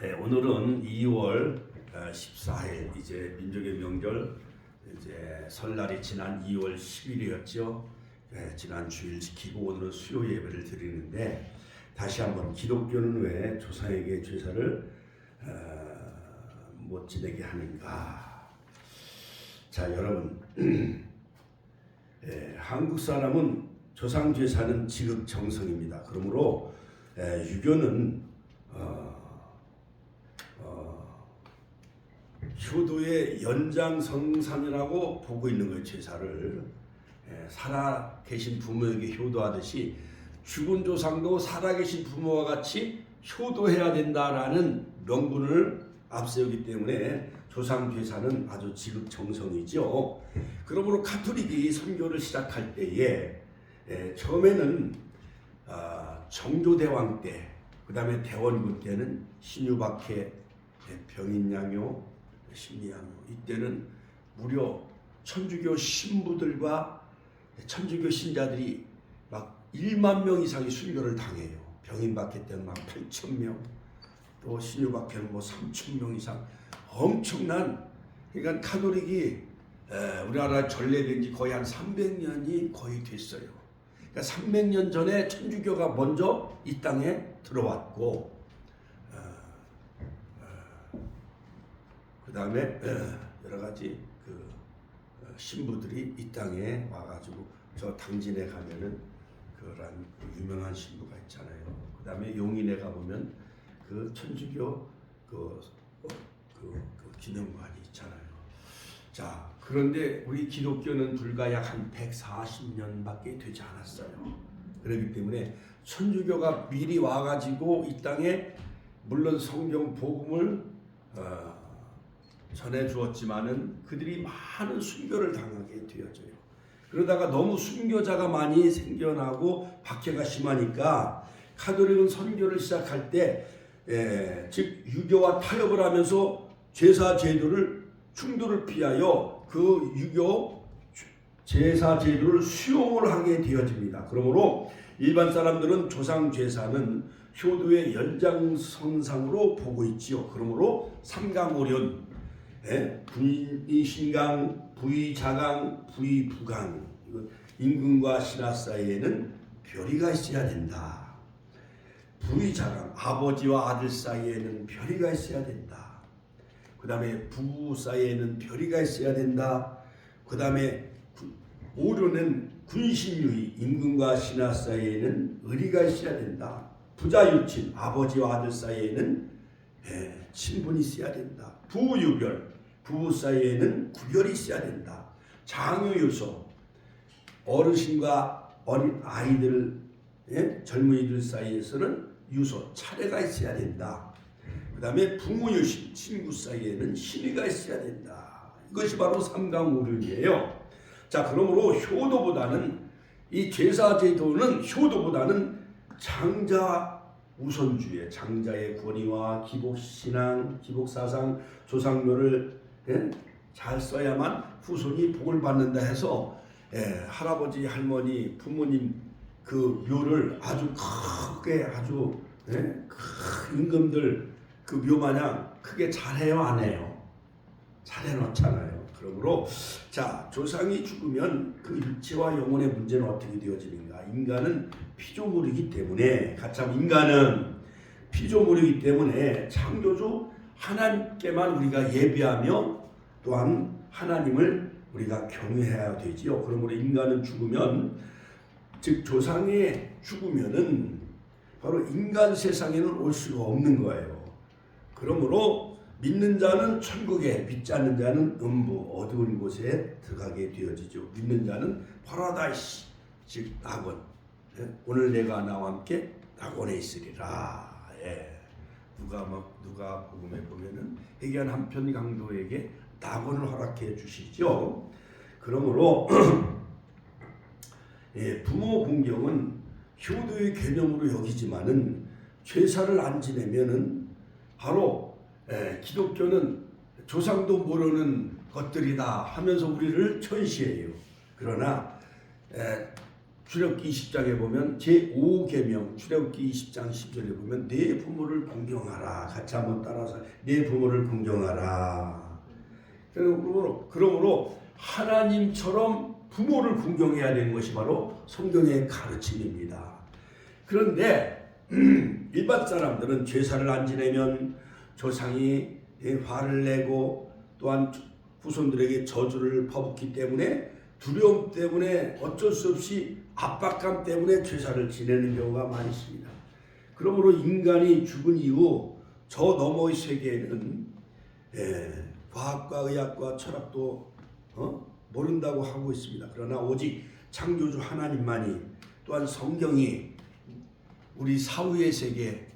네, 오늘은 2월 14일 이제 민족의 명절 이제 설날이 지난 2월 10일이었죠. 네, 지난 주일 지키고 오늘은 수요 예배를 드리는데 다시 한번 기독교는 왜 조상에게 제사를 못 지내게 하는가? 자, 여러분, 한국 사람은 조상 제사는 지극정성입니다. 그러므로 유교는 효도의 연장선상이라고 보고 있는 거예요. 제사를 살아 계신 부모에게 효도하듯이 죽은 조상도 살아 계신 부모와 같이 효도해야 된다라는 명분을 앞세우기 때문에 조상 제사는 아주 지극정성이죠. 그러므로 가톨릭이 선교를 시작할 때에 처음에는 정조대왕 때, 그 다음에 대원군 때는 신유박해, 병인양요, 심리양요, 이때는 무려 천주교 신부들과 천주교 신자들이 막 1만 명 이상이 순교를 당해요. 병인박해 때는 막 8천 명, 또 신유박해는 뭐 3천 명 이상, 엄청난, 그러니까 가톨릭이 우리나라 전래된 지 거의 한 300년이 거의 됐어요. 그러니까 300년 전에 천주교가 먼저 이 땅에 들어왔고, 그 다음에 여러 가지 그 신부들이 이 땅에 와가지고 저 당진에 가면은 그런 유명한 신부가 있잖아요. 그 다음에 용인에 가보면 그 천주교 그 기념관이 있잖아요. 자, 그런데 우리 기독교는 불과 약 한 140년밖에 되지 않았어요. 그렇기 때문에 천주교가 미리 와가지고 이 땅에 물론 성경 복음을 전해 주었지만은 그들이 많은 순교를 당하게 되어져요. 그러다가 너무 순교자가 많이 생겨나고 박해가 심하니까 가톨릭은 선교를 시작할 때 즉 유교와 타협을 하면서 제사 제도를 충돌을 피하여 그 유교 제사 제도를 수용을 하게 되어집니다. 그러므로 일반 사람들은 조상 제사는 효도의 연장선상으로 보고 있지요. 그러므로 삼강오륜, 부의신강, 부의자강, 부의부강, 임금과 신하 사이에는 별이가 있어야 된다. 부의자강, 아버지와 아들 사이에는 별이가 있어야 된다. 그 다음에 부부 사이에는 별이가 있어야 된다. 그 다음에 오륜은 군신유의, 임금과 신하 사이에는 의리가 있어야 된다. 부자유친, 아버지와 아들 사이에는 친분이 있어야 된다. 부유별, 부부 사이에는 구별이 있어야 된다. 장유유소, 어르신과 어린 아이들, 젊은이들 사이에서는 유소, 차례가 있어야 된다. 그 다음에 부모유신, 친구 사이에는 신의가 있어야 된다. 이것이 바로 삼강오륜이에요. 자, 그러므로 효도보다는 이 제사 제도는 효도보다는 장자 우선주의, 장자의 권위와 기복신앙, 기복사상, 조상묘를 잘 써야만 후손이 복을 받는다 해서 할아버지, 할머니, 부모님 그 묘를 아주 크게 아주 임금들 그 묘마냥 크게 잘해요, 안 해요? 잘해놓잖아요. 그러므로 자, 조상이 죽으면 그 육체와 영혼의 문제는 어떻게 되어지는가? 인간은 피조물이기 때문에, 가참 인간은 피조물이기 때문에 창조주 하나님께만 우리가 예배하며 또한 하나님을 우리가 경외해야 되지요. 그러므로 인간은 죽으면, 즉 조상이 죽으면은 바로 인간 세상에는 올 수가 없는 거예요. 그러므로 믿는 자는 천국에, 믿지 않는 자는 음부, 어두운 곳에 들어가게 되어지죠. 믿는 자는 파라다이스, 즉 낙원. 오늘 내가 나와 함께 낙원에 있으리라. 누가 복음에 보면은 회개한 한편 강도에게 낙원을 허락해 주시죠. 그러므로 부모 공경은 효도의 개념으로 여기지만은 제사를 안 지내면은 바로 기독교는 조상도 모르는 것들이다 하면서 우리를 천시해요. 그러나 출애굽기 20장에 보면 제5계명 출애굽기 20장 10절에 보면 내 부모를 공경하라. 같이 한번 따라서 내 부모를 공경하라. 그러므로 하나님처럼 부모를 공경해야 되는 것이 바로 성경의 가르침입니다. 그런데 일반 사람들은 제사를 안 지내면 조상이 화를 내고 또한 후손들에게 저주를 퍼붓기 때문에 두려움 때문에 어쩔 수 없이 압박감 때문에 제사를 지내는 경우가 많습니다. 그러므로 인간이 죽은 이후 저 너머의 세계에는 과학과 의학과 철학도 모른다고 하고 있습니다. 그러나 오직 창조주 하나님만이 또한 성경이 우리 사후의 세계,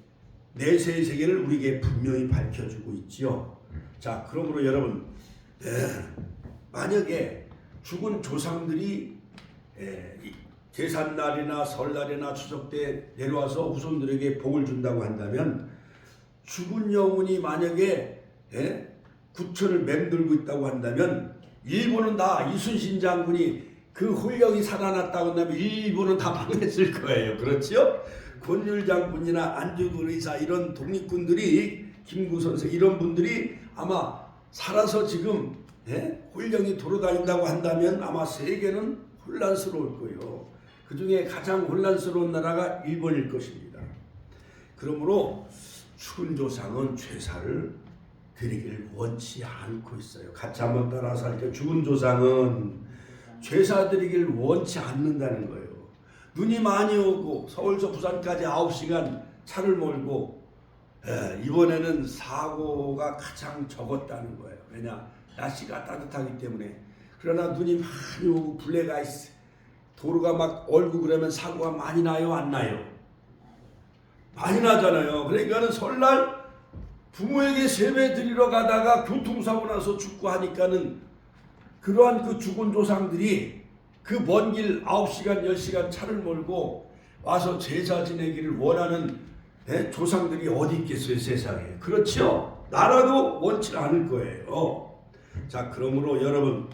내세의 세계를 우리에게 분명히 밝혀주고 있지요. 자, 그러므로 여러분, 만약에 죽은 조상들이 제삿날이나 설날이나 추석 때 내려와서 후손들에게 복을 준다고 한다면 죽은 영혼이 만약에 구천을 맴돌고 있다고 한다면 일부는 다 이순신 장군이 그 혼령이 살아났다고 한다면 일부는 다 망했을 거예요. 그렇죠? 권율 장군이나 안중근 의사 이런 독립군들이 김구 선생 이런 분들이 아마 살아서 지금 혼령이 돌아다닌다고 한다면 아마 세계는 혼란스러울 거예요. 그 중에 가장 혼란스러운 나라가 일본일 것입니다. 그러므로 죽은 조상은 제사를 드리기를 원치 않고 있어요. 같이 한번 따라서 할게요. 죽은 조상은 제사 드리기를 원치 않는다는 거예요. 눈이 많이 오고 서울서 부산까지 9시간 차를 몰고 이번에는 사고가 가장 적었다는 거예요. 왜냐? 날씨가 따뜻하기 때문에. 그러나 눈이 많이 오고 블랙아이스 도로가 막 얼고 그러면 사고가 많이 나요? 안 나요? 많이 나잖아요. 그러니까는 설날 부모에게 세배 드리러 가다가 교통사고 나서 죽고 하니까는 그러한 그 죽은 조상들이 그 먼 길 9시간 10시간 차를 몰고 와서 제사 지내기를 원하는 조상들이 어디 있겠어요, 세상에. 그렇죠? 나라도 원치 않을 거예요. 자, 그러므로 여러분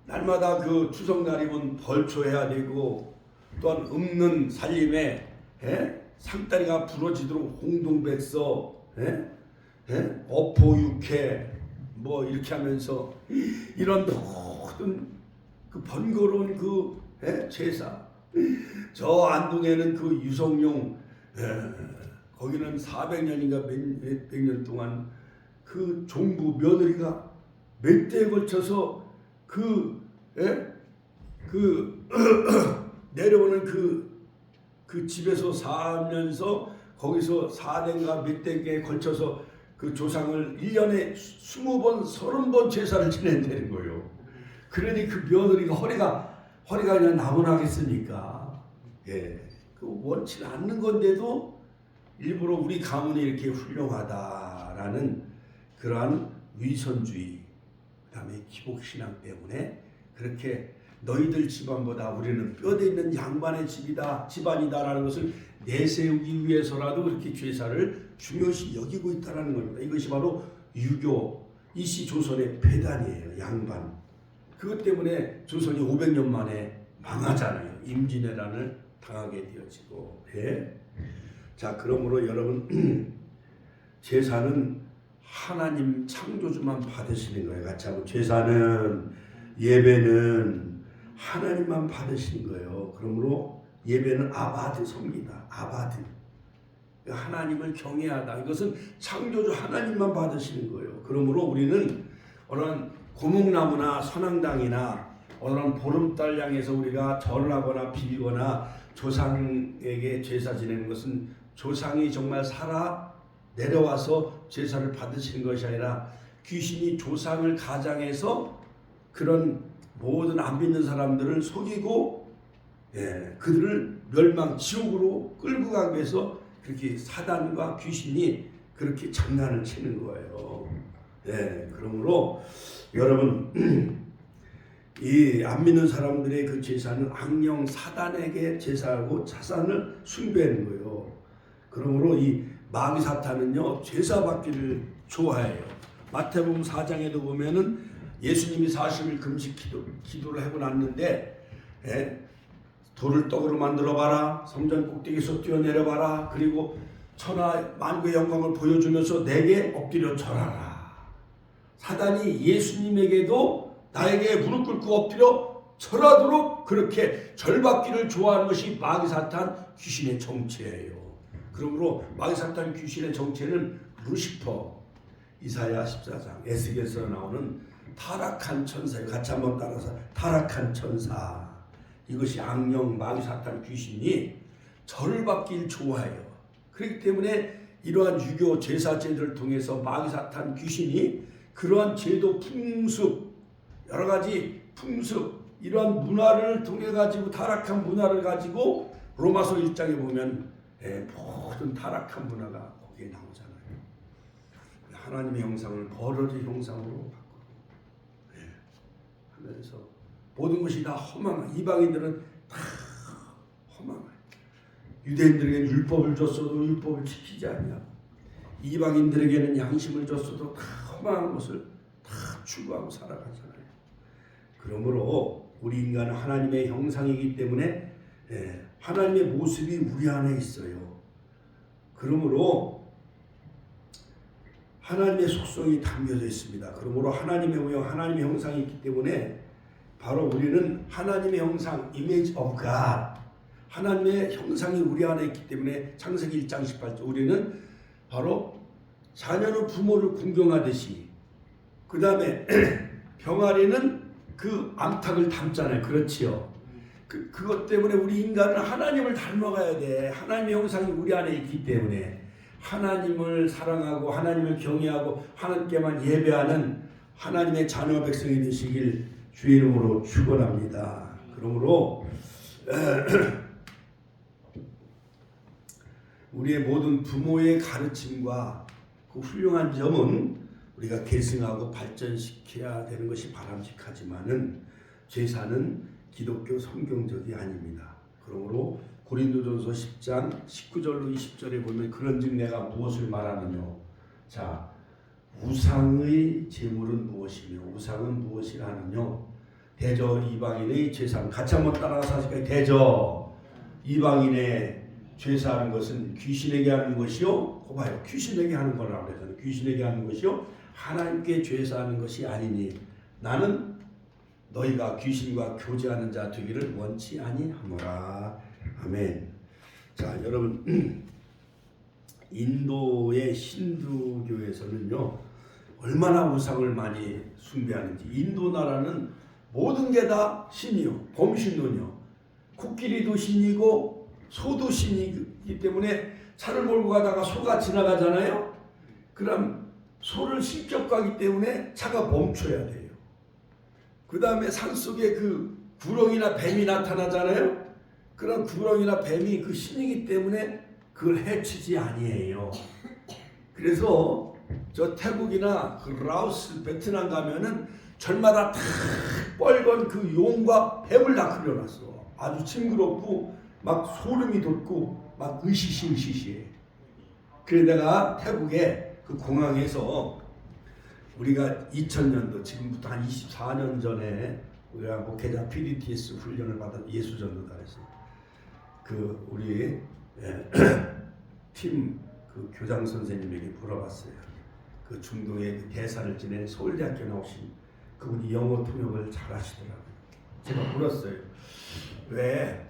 날마다 그 추석날이면 벌초해야 되고 또한 없는 살림에 상다리가 부러지도록 홍동백서 어포육회 뭐 이렇게 하면서 이런 모든 그 번거로운 그 제사. 저 안동에는 그 유성룡 거기는 400년인가 몇 년 동안 그 종부 며느리가 몇 대에 걸쳐서 내려오는 그 집에서 살면서 거기서 4대인가 몇 대에 걸쳐서 그 조상을 1년에 20번, 30번 제사를 지낸다는 거예요. 그러니 그 며느리가 허리가 그냥 나무나겠습니까? 그 원치 않는 건데도 일부러 우리 가문이 이렇게 훌륭하다라는 그러한 위선주의, 그다음에 기복신앙 때문에 그렇게 너희들 집안보다 우리는 뼈대 있는 양반의 집안이다라는 것을 내세우기 위해서라도 그렇게 제사를 중요시 여기고 있다는 겁니다. 이것이 바로 유교, 이시 조선의 폐단이에요. 양반. 그것 때문에 조선이 500년 만에 망하잖아요. 임진왜란을 당하게 되어지고. 자, 그러므로 여러분 제사는 하나님 창조주만 받으시는 거예요. 같이 하고 제사는 예배는 하나님만 받으시는 거예요. 그러므로 예배는 아바드 섬기다. 아바드. 하나님을 경외하다. 이것은 창조주 하나님만 받으시는 거예요. 그러므로 우리는 어떤 고목나무나 선앙당이나 어떤 보름달 향해서 우리가 절을 하거나 비비거나 조상에게 제사 지내는 것은 조상이 정말 살아 내려와서 제사를 받으시는 것이 아니라 귀신이 조상을 가장해서 그런 모든 안 믿는 사람들을 속이고 그들을 멸망 지옥으로 끌고 가기 위해서 그렇게 사단과 귀신이 그렇게 장난을 치는 거예요. 그러므로 여러분 이 안 믿는 사람들의 그 제사는 악령 사단에게 제사하고 사단을 숭배하는 거예요. 그러므로 이 마귀 사탄은요 제사 받기를 좋아해요. 마태복음 4장에도 보면은 예수님이 40일 금식 기도를 하고 났는데 돌을 떡으로 만들어 봐라. 성전 꼭대기에서 뛰어내려 봐라. 그리고 천하 만국의 영광을 보여주면서 내게 엎드려 절하라. 사단이 예수님에게도 나에게 무릎 꿇고 엎드려 절하도록 그렇게 절받기를 좋아하는 것이 마귀사탄 귀신의 정체예요. 그러므로 마귀사탄 귀신의 정체는 루시퍼, 이사야 14장 에스겔에서 나오는 타락한 천사예요. 같이 한번 따라서 타락한 천사. 이것이 악령 마귀사탄 귀신이 절을 받길 좋아해요. 그렇기 때문에 이러한 유교 제사제들을 통해서 마귀사탄 귀신이 그러한 제도 풍습, 여러 가지 풍습, 이러한 문화를 통해 가지고 타락한 문화를 가지고 로마서 1장에 보면 모든 타락한 문화가 거기에 나오잖아요. 하나님의 형상을 버러지 형상으로 바꾸고 하면서 모든 것이 다 허망한, 이방인들은 다 허망한, 유대인들에게는 율법을 줬어도 율법을 지키지 않냐, 이방인들에게는 양심을 줬어도 다 허망한 것을 다 추구하고 살아가잖아요. 그러므로 우리 인간은 하나님의 형상이기 때문에 하나님의 모습이 우리 안에 있어요. 그러므로 하나님의 속성이 담겨져 있습니다. 그러므로 하나님의 모형, 하나님의 형상이 있기 때문에 바로 우리는 하나님의 형상, image of God, 하나님의 형상이 우리 안에 있기 때문에 창세기 1장 18절 우리는 바로 자녀는 부모를 궁경하듯이, 그 다음에 병아리는 그 암탉을 닮잖아요. 그렇지요. 그것 때문에 우리 인간은 하나님을 닮아가야 돼. 하나님의 형상이 우리 안에 있기 때문에 하나님을 사랑하고 하나님을 경외하고 하나님께만 예배하는 하나님의 자녀 백성이 되시길 주의 이름으로 축원합니다. 그러므로 우리의 모든 부모의 가르침과 그 훌륭한 점은 우리가 계승하고 발전시켜야 되는 것이 바람직하지만은 제사는 기독교 성경적이 아닙니다. 그러므로 고린도전서 10장 19절로 20절에 보면 그런즉 내가 무엇을 말하느냐. 자, 우상의 제물은 무엇이며 우상은 무엇이라느냐. 대저 이방인의 제사는, 같이 한번 따라가서 하실까요? 대저 이방인의 제사하는 것은 귀신에게 하는 것이요. 봐요. 귀신에게 하는 거라고 그러잖아요. 귀신에게 하는 것이요. 하나님께 제사하는 것이 아니니 나는 너희가 귀신과 교제하는 자 되기를 원치 아니하노라. 아멘. 자, 여러분, 인도의 힌두교에서는요 얼마나 우상을 많이 숭배하는지. 인도 나라는 모든 게 다 신이요, 범신론이요. 코끼리도 신이고 소도 신이기 때문에 차를 몰고 가다가 소가 지나가잖아요. 그럼 소를 신격화하기 때문에 차가 멈춰야 돼요. 그 다음에 산속에 그 구렁이나 뱀이 나타나잖아요. 그런 구렁이나 뱀이 그 신이기 때문에 그걸 해치지 아니에요. 그래서 저 태국이나 그 라오스, 베트남 가면은 절마다 다 뻘건 그 용과 뱀을 다 그려놨어. 아주 징그럽고 막 소름이 돋고 막 으시시해. 그래 내가 태국에 그 공항에서 우리가 2000년도 지금부터 한 24년 전에 우리가 목회자 PDTS 훈련을 받아 예수전도단에서 그 우리 팀 그 교장 선생님에게 물어봤어요. 그 중동의 그 대사를 지낸 서울대학교 나오신 그분이 영어 통역을 잘 하시더라고요. 제가 물었어요. 왜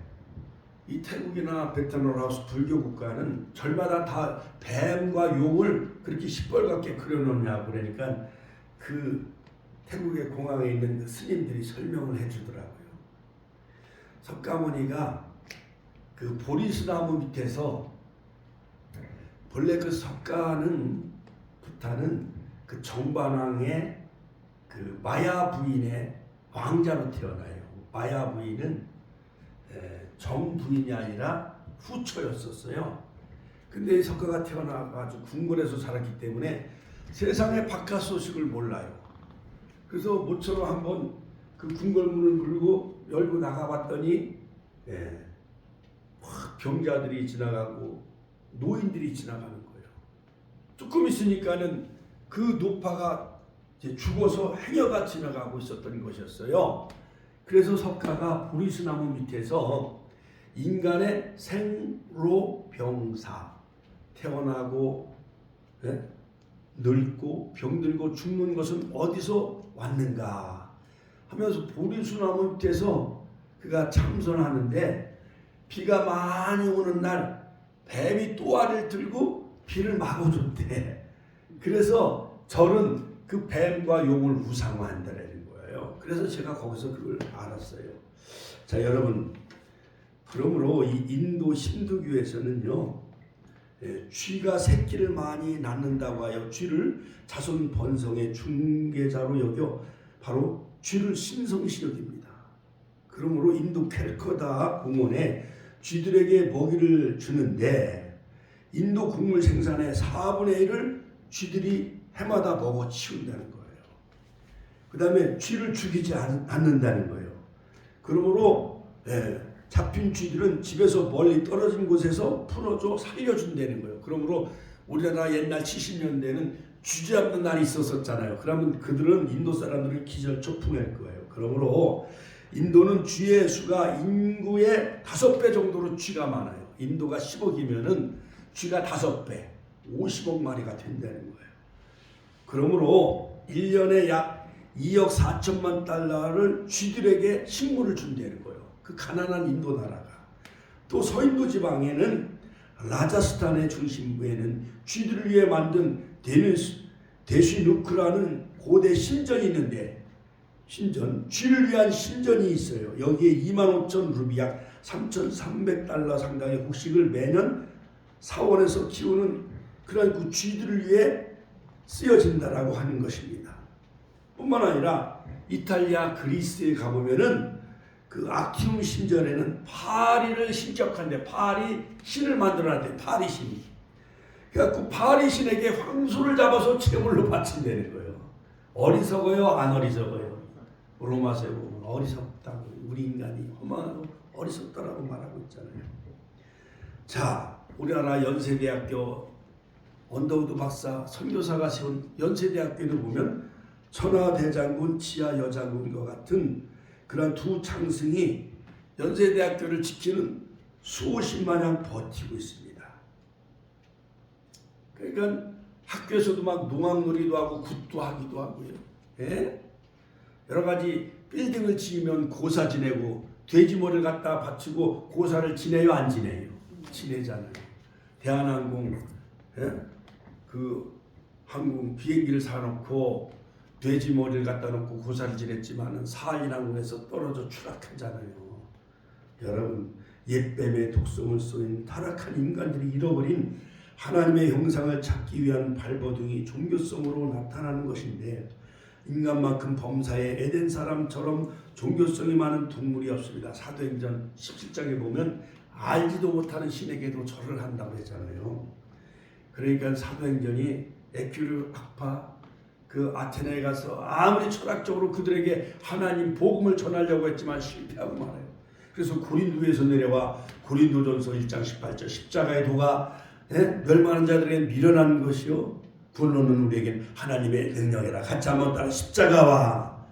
이 태국이나 베트남, 라오스 불교 국가는 절마다 다 뱀과 용을 그렇게 시뻘겋게 그려놓냐고. 그러니까 그 태국의 공항에 있는 그 스님들이 설명을 해주더라고요. 석가모니가 그 보리수나무 밑에서 본래 그 석가는 부타는 그 정반왕의 그 마야 부인의 왕자로 태어나요. 마야 부인은 정부인이 아니라 후처였었어요. 근데 석가가 태어나가지고 궁궐에서 자랐기 때문에 세상의 바깥 소식을 몰라요. 그래서 모처럼 한번 그 궁궐문을 열고 나가봤더니 병자들이 지나가고 노인들이 지나가는 거예요. 조금 있으니까는 그 노파가 이제 죽어서 해녀가 지나가고 있었던 것이었어요. 그래서 석가가 보리수나무 밑에서 인간의 생로병사, 태어나고 늙고 병들고 죽는 것은 어디서 왔는가 하면서 보리수나무 밑에서 그가 참선하는데 비가 많이 오는 날 뱀이 또아를 들고 비를 막아줬대. 그래서 절은 그 뱀과 용을 우상화한다는 거예요. 그래서 제가 거기서 그걸 알았어요. 자, 여러분, 그러므로 이 인도 힌두교에서는요, 쥐가 새끼를 많이 낳는다고 하여 쥐를 자손 번성의 중개자로 여겨 바로 쥐를 신성시 여깁니다. 그러므로 인도 캘커다 공원에 쥐들에게 먹이를 주는데 인도 곡물 생산의 4분의 1을 쥐들이 해마다 먹어 치운다는 거예요. 그 다음에 쥐를 죽이지 않는다는 거예요. 그러므로 잡힌 쥐들은 집에서 멀리 떨어진 곳에서 풀어줘 살려준다는 거예요. 그러므로 우리나라 옛날 70년대는 쥐 잡는 날이 있었잖아요. 그러면 그들은 인도 사람들을 기절초풍할 거예요. 그러므로 인도는 쥐의 수가 인구의 5배 정도로 쥐가 많아요. 인도가 10억이면은 쥐가 5배, 50억 마리가 된다는 거예요. 그러므로 1년에 약 2억 4천만 달러를 쥐들에게 식물을 준다는 거예요. 그 가난한 인도 나라가. 또 서인도 지방에는 라자스탄의 중심부에는 쥐들을 위해 만든 데시누크라는 고대 신전이 있는데 신전, 쥐를 위한 신전이 있어요. 여기에 25,000 루비 약 3,300달러 상당의 곡식을 매년 사원에서 키우는 그런 그 쥐들을 위해 쓰여진다라고 하는 것입니다. 뿐만 아니라 이탈리아, 그리스에 가보면은 그 아키움 신전에는 파리를 신격한데 파리 신을 만들어놨대. 파리 신. 그래갖고 파리 신에게 황소를 잡아서 제물로 바친다는 거예요. 어리석어요, 안 어리석어요? 로마서에 보면 어리석다고, 우리 인간이 허망하고 어리석다라고 말하고 있잖아요. 자, 우리나라 연세대학교 언더우드 박사 선교사가 세운 연세대학교를 보면 천하대장군, 지하여장군과 같은 그런 두 창승이 연세대학교를 지키는 수십 마냥 버티고 있습니다. 그러니까 학교에서도 막 농악놀이도 하고 굿도 하기도 하고요. 여러 가지 빌딩을 지으면 고사 지내고 돼지머리를 갖다 바치고 고사를 지내요, 안 지내요? 지내잖아요. 대한항공 그 항공 비행기를 사놓고 돼지머리를 갖다 놓고 고사를 지냈지만은 사할린항공에서 떨어져 추락하잖아요. 여러분, 옛뱀의 독성을 쏘인 타락한 인간들이 잃어버린 하나님의 형상을 찾기 위한 발버둥이 종교성으로 나타나는 것인데 인간만큼 범사에 에덴 사람처럼 종교성이 많은 동물이 없습니다. 사도행전 17장에 보면 알지도 못하는 신에게도 절을 한다고 했잖아요. 그러니까 사도행전이 에큐르 학파 그 아테네에 가서 아무리 철학적으로 그들에게 하나님 복음을 전하려고 했지만 실패하고 말아요. 그래서 고린도에서 내려와 고린도전서 1장 18절 십자가의 도가 멸망하는 자들에게 밀어난 것이요 구원론은 우리에겐 하나님의 능력이라. 같이 한번 따라 십자가와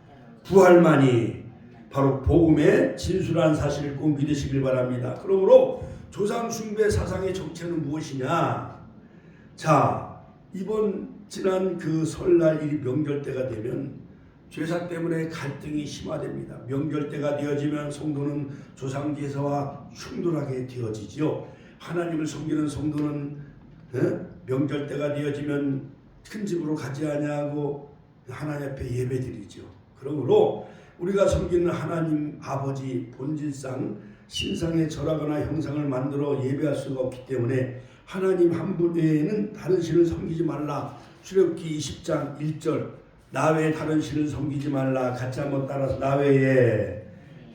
부활만이 바로 복음의 진술한 사실을 꼭 믿으시길 바랍니다. 그러므로 조상 숭배 사상의 정체는 무엇이냐? 자, 이번 지난 그 설날 이 명절 때가 되면 제사 때문에 갈등이 심화됩니다. 명절 때가 되어지면 성도는 조상 제사와 충돌하게 되어지지요. 하나님을 섬기는 성도는 명절 때가 되어지면 큰 집으로 가지 아니하고 하나님 앞에 예배드리죠. 그러므로 우리가 섬기는 하나님 아버지 본질상 신상에 절하거나 형상을 만들어 예배할 수가 없기 때문에 하나님 한 분 외에는 다른 신을 섬기지 말라. 출애굽기 20장 1절 나 외에 다른 신을 섬기지 말라. 같이 한번 따라서 나 외에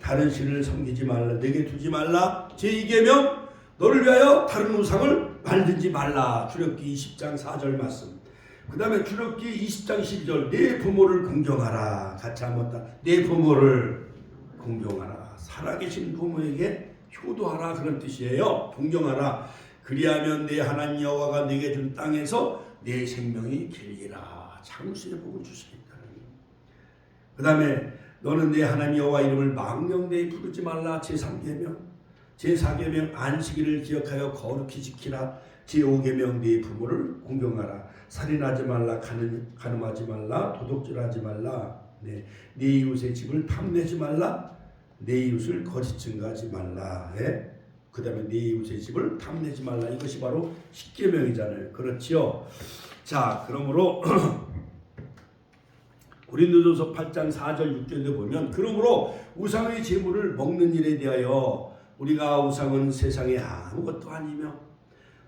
다른 신을 섬기지 말라. 내게 두지 말라. 제2계명 너를 위하여 다른 우상을 만들지 말라. 출애굽기 20장 4절 말씀. 그 다음에 출애굽기 20장 12절 내 부모를 공경하라. 같이 한번 따라 내 부모를 공경하라. 살아계신 부모에게 효도하라 그런 뜻이에요. 공경하라. 그리하면 내 하나님 여호와가 내게 준 땅에서 내 생명이 길리라. 장수의 복을 주시겠다. 그 다음에 너는 내 하나님 여호와 이름을 망령되이 부르지 말라. 제3계명 제4계명 안식일을 기억하여 거룩히 지키라. 제5계명 네 부모를 공경하라. 살인하지 말라. 간음하지 말라. 도둑질하지 말라. 네 이웃의 집을 탐내지 말라. 내 이웃을 거짓 증거하지 말라. 그 다음에 네 이웃의 집을 탐내지 말라. 이것이 바로 10계명이잖아요. 그렇지요. 자, 그러므로 고린도전서 8장 4절 6절에 보면 그러므로 우상의 제물을 먹는 일에 대하여 우리가 우상은 세상에 아무것도 아니며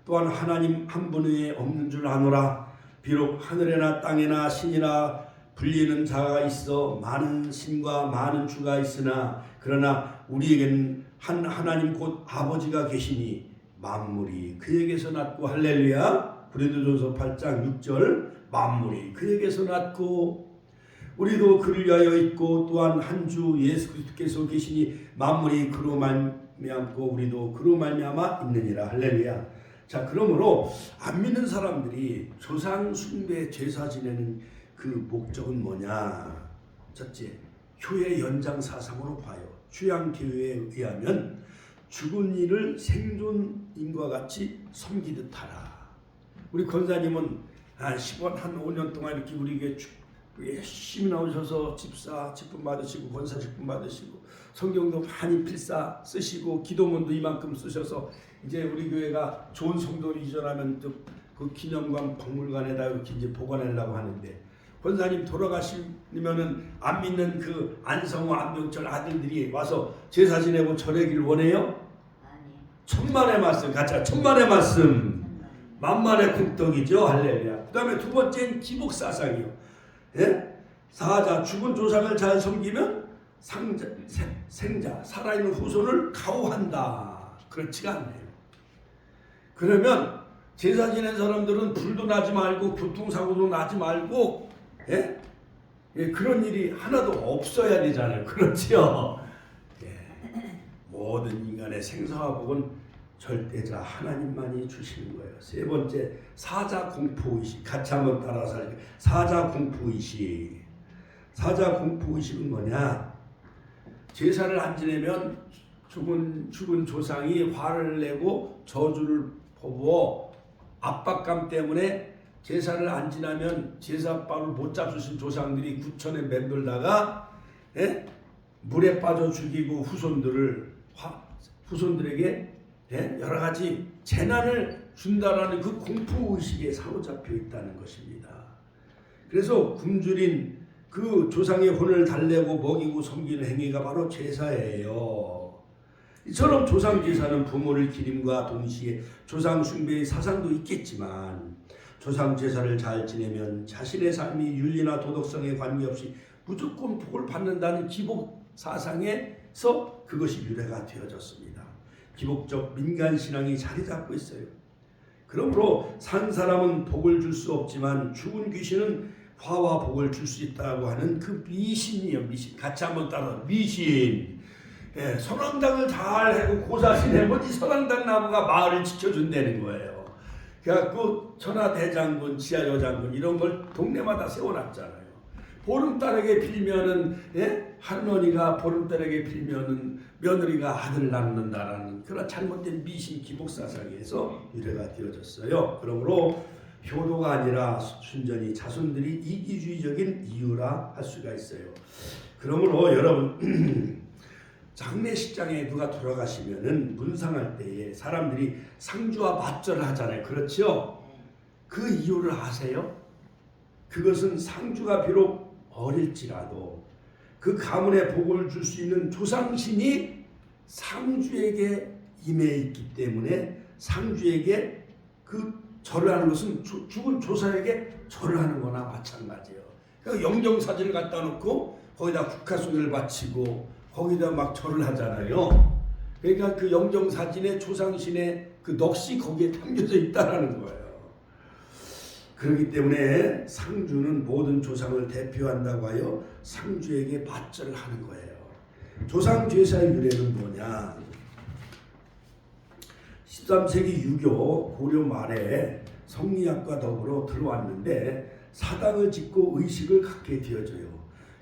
또한 하나님 한 분 외에 없는 줄 아노라. 비록 하늘에나 땅에나 신이나 불리는 자가 있어 많은 신과 많은 주가 있으나 그러나 우리에겐 한 하나님 곧 아버지가 계시니 만물이 그에게서 났고 할렐루야. 고린도전서 8장 6절 만물이 그에게서 났고 우리도 그를 위하여 있고 또한 한 주 예수 그리스도께서 계시니 만물이 그로 말미암고 우리도 그로 말미암아 있느니라. 할렐루야. 자, 그러므로 안 믿는 사람들이 조상 숭배 제사 지내는 그 목적은 뭐냐? 첫째, 교회 연장 사상으로 봐요. 주양교회에 의하면 죽은 이를 생존인과 같이 섬기듯 하라. 우리 권사님은 한 5년 동안 이렇게 우리 교회 열심히 나오셔서 직분 받으시고 권사 직분 받으시고 성경도 많이 필사 쓰시고 기도문도 이만큼 쓰셔서 이제 우리 교회가 좋은 성도를 이전하면 또 그 기념관 박물관에다 이렇게 이제 보관하려고 하는데 권사님 돌아가시면은 안 믿는 그 안성호 안병철 아들들이 와서 제사 지내고 절하기를 원해요? 아니. 천만의 말씀 같이 천만의 말씀 만만의 굴떡이죠. 할렐루야. 그 다음에 두 번째는 기복사상이요. 예? 사자 죽은 조상을 잘 섬기면 생자 살아있는 후손을 가호한다. 그렇지가 않네요. 그러면 제사 지낸 사람들은 불도 나지 말고 교통사고도 나지 말고 예? 예, 그런 일이 하나도 없어야 되잖아요. 그렇죠? 예. 모든 인간의 생사와 복은 절대자 하나님만이 주시는 거예요. 세 번째, 사자 공포의식. 같이 한번 따라서 할게요. 사자 공포의식. 사자 공포의식은 뭐냐? 제사를 안 지내면 죽은 조상이 화를 내고 저주를 퍼부어 압박감 때문에 제사를 안 지나면 제사밥을 못 잡수신 조상들이 구천에 맴돌다가 예? 물에 빠져 죽이고 후손들에게 예? 여러 가지 재난을 준다라는 그 공포의식에 사로잡혀 있다는 것입니다. 그래서 굶주린 그 조상의 혼을 달래고 먹이고 섬기는 행위가 바로 제사예요. 이처럼 조상 제사는 부모를 기림과 동시에 조상 숭배의 사상도 있겠지만 조상 제사를 잘 지내면 자신의 삶이 윤리나 도덕성에 관계없이 무조건 복을 받는다는 기복 사상에서 그것이 유래가 되어졌습니다. 기복적 민간 신앙이 자리 잡고 있어요. 그러므로 산 사람은 복을 줄 수 없지만 죽은 귀신은 화와 복을 줄 수 있다고 하는 그 미신이에요. 미신. 같이 한번 따라 미신. 예, 선왕당을 잘 해고 고사시내면 이 선왕당 나무가 마을을 지켜준다는 거예요. 그래갖고 천하대장군, 지하여장군 이런 걸 동네마다 세워놨잖아요. 보름달에게 빌면은 예? 할머니가 보름달에게 빌면은 며느리가 아들 낳는다라는 그런 잘못된 미신 기복사상에서 유래가 되어졌어요. 그러므로 효도가 아니라 순전히 자손들이 이기주의적인 이유라 할 수가 있어요. 그러므로 여러분 장례식장에 누가 돌아가시면은 문상할 때에 사람들이 상주와 맞절을 하잖아요. 그렇죠? 그 이유를 아세요? 그것은 상주가 비록 어릴지라도 그 가문에 복을 줄 수 있는 조상신이 상주에게 임해 있기 때문에 상주에게 그 절을 하는 것은 죽은 조상에게 절을 하는 거나 마찬가지예요. 그러니까 영정사진을 갖다 놓고 거기다 국화송이를 바치고 거기다 막 절을 하잖아요. 그러니까 그 영정사진의 조상신의 그 넋이 거기에 담겨져 있다는 거예요. 그렇기 때문에 상주는 모든 조상을 대표한다고 하여 상주에게 맞절을 하는 거예요. 조상 제사의 유래는 뭐냐? 13세기 유교 고려 말에 성리학과 더불어 들어왔는데 사당을 짓고 의식을 갖게 되어져요.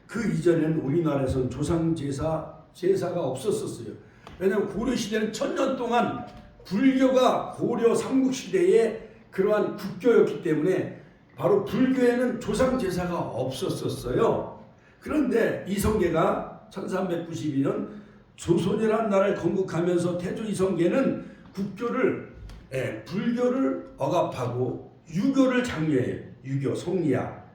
그 이전에는 우리나라에서는 조상 제사가 없었었어요. 왜냐하면 고려 시대는 천년 동안 불교가 고려 삼국시대의 그러한 국교였기 때문에 바로 불교에는 조상 제사가 없었었어요. 그런데 이성계가 1392년 조선이라는 나라를 건국하면서 태조 이성계는 국교를 불교를 억압하고 유교를 장려해요. 유교, 성리학.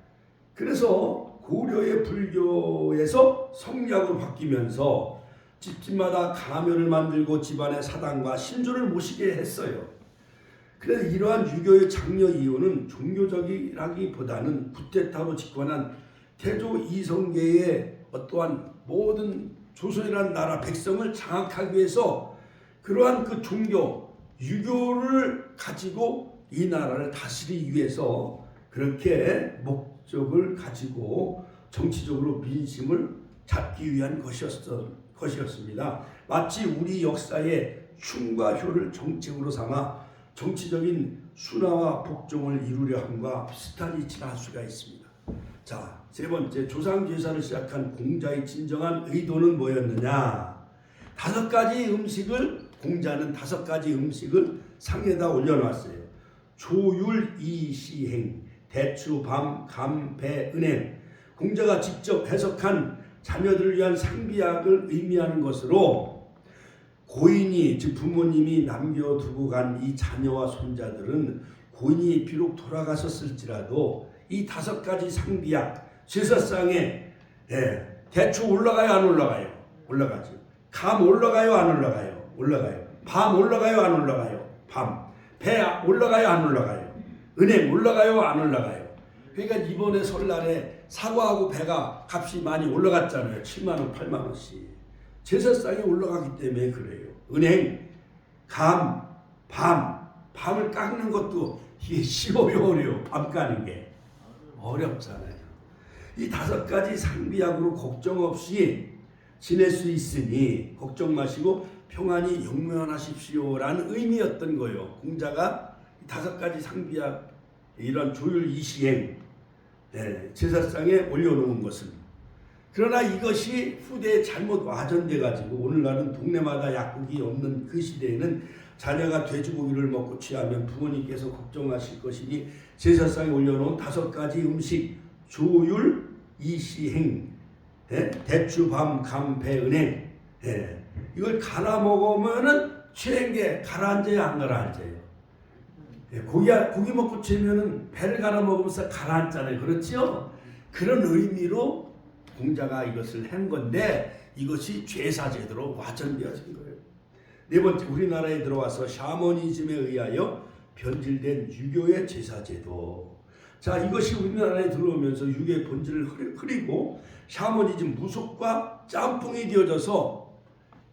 그래서 고려의 불교에서 성리학으로 바뀌면서 집집마다 가면을 만들고 집안의 사당과 신주를 모시게 했어요. 그래서 이러한 유교의 장려 이유는 종교적이라기보다는 쿠데타로 집권한 태조 이성계의 어떠한 모든 조선이라는 나라 백성을 장악하기 위해서 그러한 그 종교, 유교를 가지고 이 나라를 다스리기 위해서 그렇게 목적을 가지고 정치적으로 민심을 잡기 위한 것이었습니다. 마치 우리 역사의 흉과 효를 정책으로 삼아 정치적인 순화와 복종을 이루려 함과 비슷한 이치를 할 수가 있습니다. 자, 세 번째, 조상 제사를 시작한 공자의 진정한 의도는 뭐였느냐? 공자는 5가지 음식을 상에다 올려놨어요. 조율, 이시행, 대추, 밤, 감, 배, 은행. 공자가 직접 해석한 자녀들을 위한 상비약을 의미하는 것으로 고인이, 즉 부모님이 남겨두고 간 이 자녀와 손자들은 고인이 비록 돌아가셨을지라도 이 5가지 상비약, 제사상에 대추 올라가요, 안 올라가요? 올라가죠. 감 올라가요, 안 올라가요? 올라가요. 밤 올라가요, 안 올라가요? 밤. 배 올라가요, 안 올라가요? 은행 올라가요, 안 올라가요? 그러니까 이번에 설날에 사과하고 배가 값이 많이 올라갔잖아요. 7만 원, 8만 원씩. 제사상에 올라가기 때문에 그래요. 은행, 감, 밤을 깎는 것도 이게 어려워요. 밤 까는 게 어렵잖아요. 이 5가지 상비약으로 걱정 없이 지낼 수 있으니 걱정 마시고 평안히 영면하십시오라는 의미였던 거예요. 공자가 5가지 상비약, 이런 조율 이시행, 제사상에 올려놓은 것은. 그러나 이것이 후대에 잘못 와전돼 가지고 오늘날은 동네마다 약국이 없는 그 시대에는 자녀가 돼지고기를 먹고 취하면 부모님께서 걱정하실 것이니 제사상에 올려놓은 5가지 음식, 조율, 이시행, 대추, 밤, 감, 배, 은행, 이걸 갈아 먹으면은 취한 게 가라앉아요, 안 가라앉아요? 고기 먹고 취하면은 배를 갈아 먹으면서 가라앉잖아요, 그렇죠? 그런 의미로 공자가 이것을 한 건데 이것이 제사 제도로 와전되어진 거예요. 네 번째, 우리나라에 들어와서 샤머니즘에 의하여 변질된 유교의 제사 제도. 자, 이것이 우리나라에 들어오면서 유교의 본질을 흐리고 샤머니즘, 무속과 짬뽕이 되어져서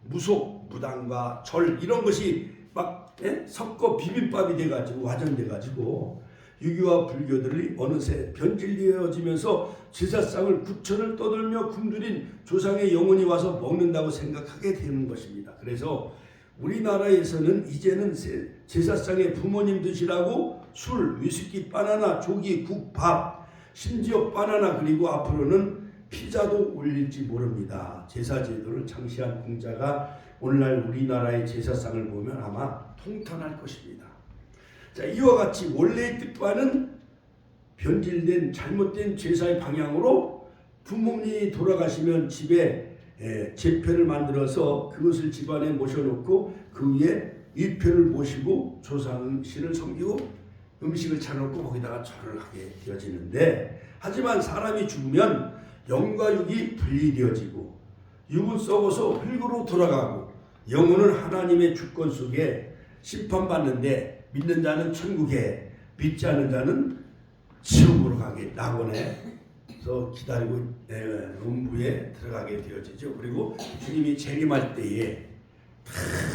무속, 무당과 절 이런 것이 막 섞어 비빔밥이 돼가지고 와전돼가지고 유교와 불교들이 어느새 변질되어지면서 제사상을 구천을 떠들며 굶주린 조상의 영혼이 와서 먹는다고 생각하게 되는 것입니다. 그래서 우리나라에서는 이제는 제사상에 부모님 드시라고 술, 위스키, 바나나, 조기, 국, 밥, 심지어 바나나, 그리고 앞으로는 피자도 올릴지 모릅니다. 제사 제도를 창시한 공자가 오늘날 우리나라의 제사상을 보면 아마 통탄할 것입니다. 자, 이와 같이 원래의 뜻과는 변질된 잘못된 제사의 방향으로 부모님이 돌아가시면 집에 제패를 만들어서 그것을 집안에 모셔놓고 그 위에 위패를 모시고 조상신을 섬기고 음식을 차려놓고 거기다가 절을 하게 되어지는데, 하지만 사람이 죽으면 영과 육이 분리되어지고 육은 썩어서 흙으로 돌아가고 영혼은 하나님의 주권 속에 심판받는데 믿는 자는 천국에, 믿지 않는 자는 지옥으로 가게, 낙원에서 기다리고 음부에 들어가게 되어지죠. 그리고 주님이 재림할 때에 다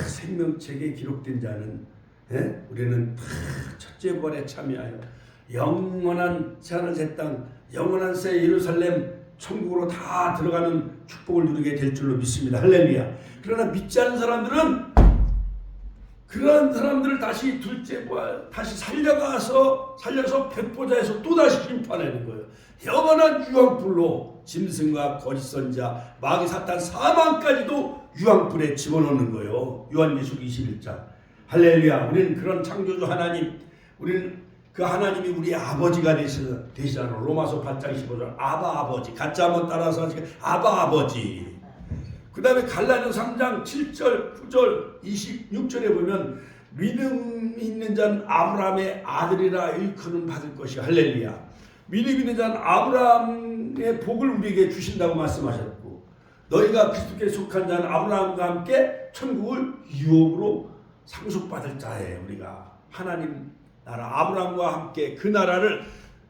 생명책에 기록된 자는 우리는 다 첫째 벌에 참여하여 영원한 새하늘 땅, 영원한 새 예루살렘 천국으로 다 들어가는 축복을 누리게 될 줄로 믿습니다. 할렐루야. 그러나 믿지 않는 사람들은 그런 사람들을 다시 둘째 부활, 다시 살려서 백보자에서 또 다시 심판하는 거예요. 영원한 유황불로 짐승과 거짓 선자, 마귀, 사탄, 사망까지도 유황불에 집어넣는 거예요. 요한계시록 21장. 할렐루야. 우리는 그런 창조주 하나님, 우리는 그 하나님이 우리 아버지가 되시잖아. 로마서 8장 15절 아바 아버지. 같이 한번 따라서 하시게 아바 아버지. 그 다음에 갈라디아서 3장 7절 9절 26절에 보면 믿음 있는 자는 아브라함의 아들이라 일컬음 받을 것이 할렐루야. 믿음 있는 자는 아브라함의 복을 우리에게 주신다고 말씀하셨고 너희가 그리스도께 속한 자는 아브라함과 함께 천국을 유업으로 상속받을 자예요. 우리가 하나님 나라 아브라함과 함께 그 나라를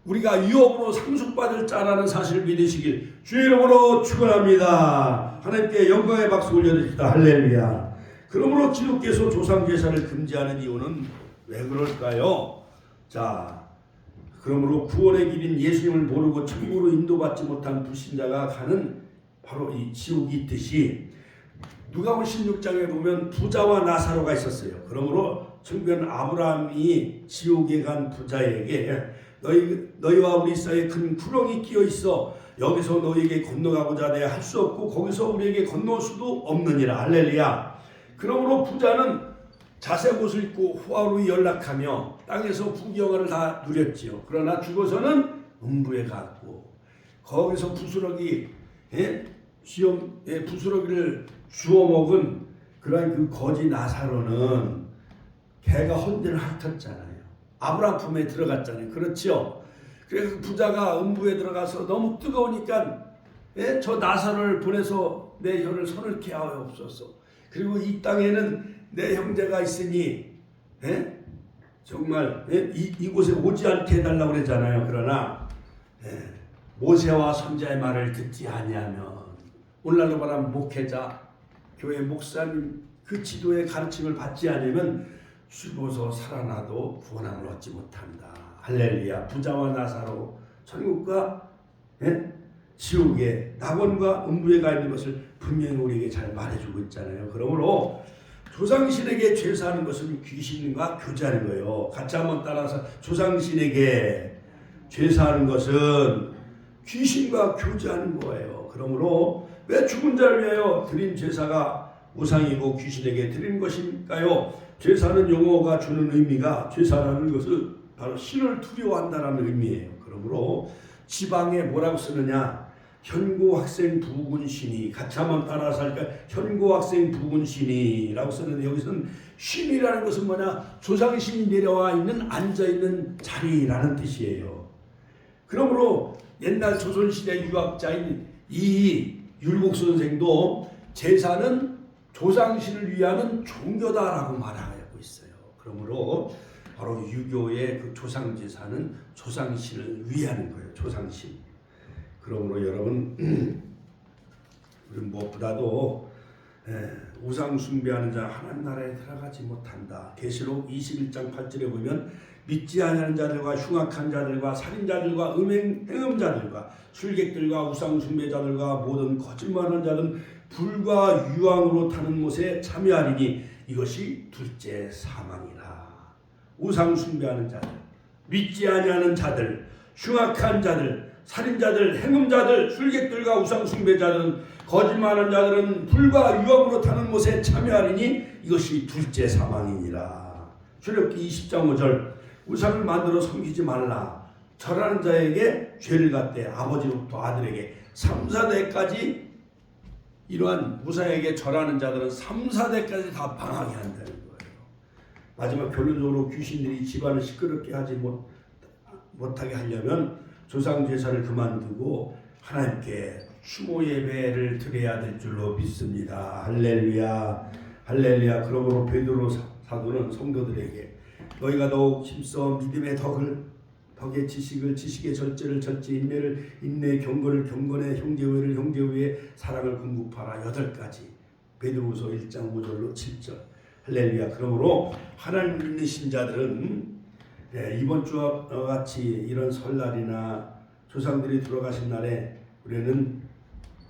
우리가 유업으로 상속받을 자라는 사실을 믿으시길 주의 이름으로 축원합니다. 하나님께 영광의 박수 올려드립니다. 할렐루야. 그러므로 기독교에서 조상제사를 금지하는 이유는 왜 그럴까요? 자, 그러므로 구원의 길인 예수님을 모르고 천국으로 인도받지 못한 불신자가 가는 바로 이 지옥이 있듯이 누가복음 16장에 보면 부자와 나사로가 있었어요. 그러므로 천국에는 아브라함이 지옥에 간 부자에게 너희와 우리 사이에 큰 구렁이 끼어 있어 여기서 너희에게 건너가고자 내가 할 수 없고 거기서 우리에게 건너올 수도 없느니라. 할렐루야. 그러므로 부자는 자색 옷을 입고 호화로이 연락하며 땅에서 부귀영화를 다 누렸지요. 그러나 죽어서는 음부에 갔고 거기서 부스러기 부스러기를 주워 먹은 그러한 그 거지 나사로는 개가 헌대를 핥았잖아요. 아브라함 품에 들어갔잖아요. 그렇죠? 그래서 그 부자가 음부에 들어가서 너무 뜨거우니까 저 나사로를 보내서 내 혀를 서늘케 하옵소서. 그리고 이 땅에는 내 형제가 있으니 정말 이곳에 오지 않게 해달라고 그러잖아요. 그러나 모세와 선지자의 말을 듣지 아니하면 오늘날로 말하면 목회자, 교회 목사님 그 지도의 가르침을 받지 않으면 죽어서 살아나도 구원함을 얻지 못한다. 할렐루야. 부자와 나사로 천국과 지옥에 낙원과 음부에 가 있는 것을 분명히 우리에게 잘 말해주고 있잖아요. 그러므로 조상신에게 죄사하는 것은 귀신과 교제하는 거예요. 같이 한번 따라서 조상신에게 죄사하는 것은 귀신과 교제하는 거예요. 그러므로 왜 죽은 자를 위하여 드린 제사가 우상이고 귀신에게 드린 것일까요? 제사는 용어가 주는 의미가 제사라는 것은 바로 신을 두려워한다는 의미예요. 그러므로 지방에 뭐라고 쓰느냐? 현고학생 부군신이. 같이 한번 따라서 할까요? 현고학생 부군신이라고 쓰는데 여기서는 신이라는 것은 뭐냐? 조상신이 내려와 있는 앉아있는 자리라는 뜻이에요. 그러므로 옛날 조선시대 유학자인 이 율곡선생도 제사는 조상신을 위하는 종교다라고 말하고 있어요. 그러므로 바로 유교의 그 조상제사는 조상신을 위하는 거예요. 조상신. 그러므로 여러분 우리 무엇보다도 우상 숭배하는 자 하나님 나라에 들어가지 못한다. 계시록 21장 8절에 보면 믿지 않는 자들과 흉악한 자들과 살인자들과 행음자들과 술객들과 우상 숭배자들과 모든 거짓말하는 자는 불과 유황으로 타는 못에 참여하리니 이것이 둘째 사망이라. 우상 숭배하는 자들, 믿지 아니하는 자들, 흉악한 자들, 살인자들, 행음자들, 술객들과 우상 숭배자들은 거짓말하는 자들은 불과 유황으로 타는 못에 참여하리니 이것이 둘째 사망이니라. 출애굽기 20장 5절 우상을 만들어 섬기지 말라. 절하는 자에게 죄를 갖되 아버지로부터 아들에게 3, 4대까지 이러한 우상에게 절하는 자들은 3, 4대까지 다 망하게 한다는 거예요. 마지막 결론적으로 귀신들이 집안을 시끄럽게 하지 못하게 하려면 조상제사를 그만두고 하나님께 추모 예배를 드려야 될 줄로 믿습니다. 할렐루야. 할렐루야. 그러므로 베드로 사도는 성도들에게 너희가 더욱 힘써 믿음의 덕의 지식의 절제를 절제, 인내를 인내, 경건을 경건에, 형제우애를 형제우애에, 사랑을 궁극하라. 8가지. 베드로후서 1장 5절로 7절. 할렐루야. 그러므로 하나님 믿는 신자들은 이번 주와 같이 이런 설날이나 조상들이 돌아가신 날에 우리는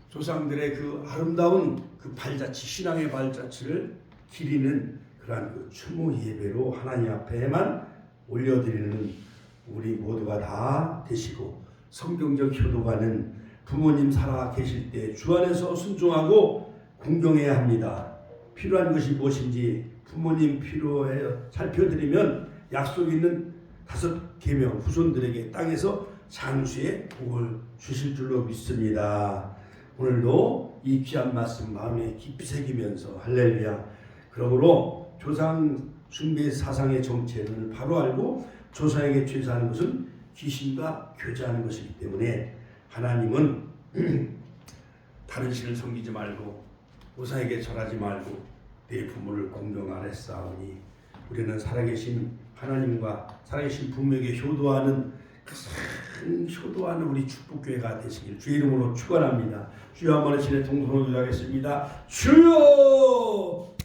조상들의 그 아름다운 그 발자취, 신앙의 발자취를 기리는 그러한 그 추모 예배로 하나님 앞에만 올려드리는 우리 모두가 다 되시고, 성경적 효도가는 부모님 살아 계실 때 주 안에서 순종하고 공경해야 합니다. 필요한 것이 무엇인지 부모님 필요해 살펴드리면 약속 있는 5계명 후손들에게 땅에서 장수의 복을 주실 줄로 믿습니다. 오늘도 이 귀한 말씀 마음에 깊이 새기면서 할렐루야. 그러므로 조상 숭배 사상의 정체를 바로 알고 조상에게 제사하는 것은 귀신과 교제하는 것이기 때문에 하나님은 다른 신을 섬기지 말고 우상에게 절하지 말고 내 부모를 공경하랬사오니 우리는 살아계신 하나님과 살아계신 부모에게 효도하는 큰 효도하는 우리 축복교회가 되시길 주의 이름으로 축원합니다. 주여 한번 신의 통성으로 기도하겠습니다. 주여